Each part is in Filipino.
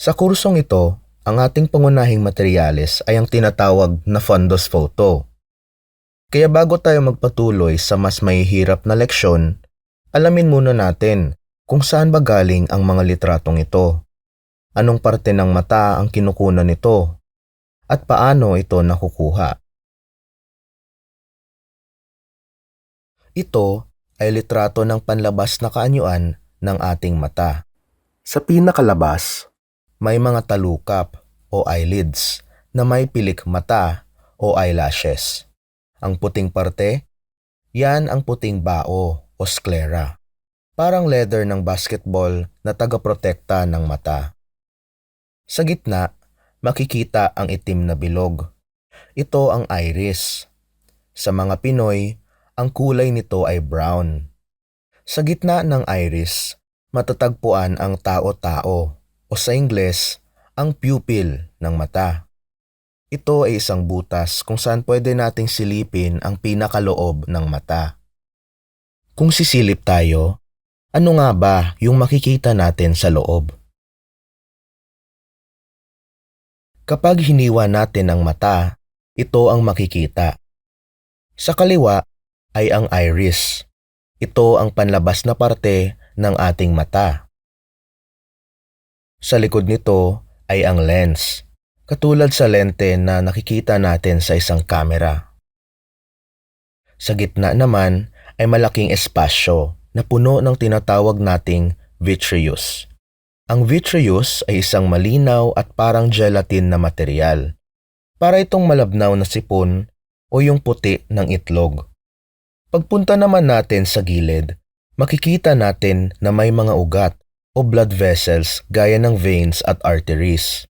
Sa kursong ito, ang ating pangunahing materyales ay ang tinatawag na fundus photo. Kaya bago tayo magpatuloy sa mas mahihirap na leksyon, alamin muna natin kung saan ba galing ang mga litratong ito, anong parte ng mata ang kinukunan nito, at paano ito nakukuha. Ito ay litrato ng panlabas na kaanyuan ng ating mata. Sa pinakalabas, may mga talukap o eyelids na may pilik mata o eyelashes. Ang puting parte, yan ang puting bao o sclera. Parang leather ng basketball na tagaprotekta ng mata. Sa gitna, makikita ang itim na bilog. Ito ang iris. Sa mga Pinoy, ang kulay nito ay brown. Sa gitna ng iris, matatagpuan ang tao-tao o sa Ingles, ang pupil ng mata. Ito ay isang butas kung saan pwede nating silipin ang pinakaloob ng mata. Kung sisilip tayo, ano nga ba yung makikita natin sa loob? Kapag hiniwa natin ang mata, ito ang makikita. Sa kaliwa ay ang iris. Ito ang panlabas na parte ng ating mata. Sa likod nito ay ang lens, katulad sa lente na nakikita natin sa isang kamera. Sa gitna naman ay malaking espasyo na puno ng tinatawag nating vitreous. Ang vitreous ay isang malinaw at parang gelatin na material. Para itong malabnaw na sipon o yung puti ng itlog. Pagpunta naman natin sa gilid, makikita natin na may mga ugat o blood vessels gaya ng veins at arteries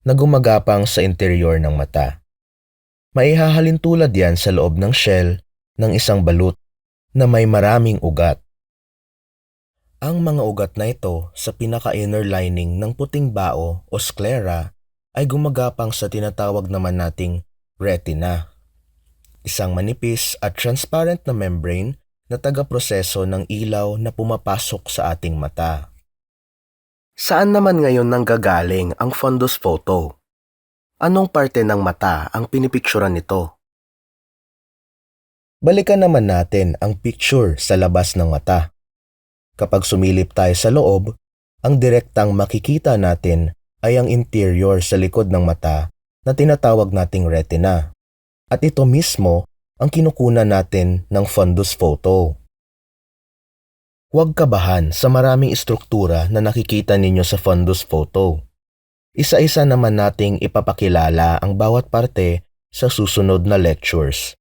na gumagapang sa interior ng mata. Maihahalin tulad yan sa loob ng shell ng isang balut na may maraming ugat. Ang mga ugat na ito sa pinaka-inner lining ng puting bao o sclera ay gumagapang sa tinatawag naman nating retina. Isang manipis at transparent na membrane na taga-proseso ng ilaw na pumapasok sa ating mata. Saan naman ngayon nanggagaling ang fundus photo? Anong parte ng mata ang pinipicturan nito? Balikan naman natin ang picture sa labas ng mata. Kapag sumilip tayo sa loob, ang direktang makikita natin ay ang interior sa likod ng mata na tinatawag nating retina. At ito mismo ang kinukunan natin ng fundus photo. Huwag kabahan sa maraming istruktura na nakikita ninyo sa fundus photo. Isa-isa naman nating ipapakilala ang bawat parte sa susunod na lectures.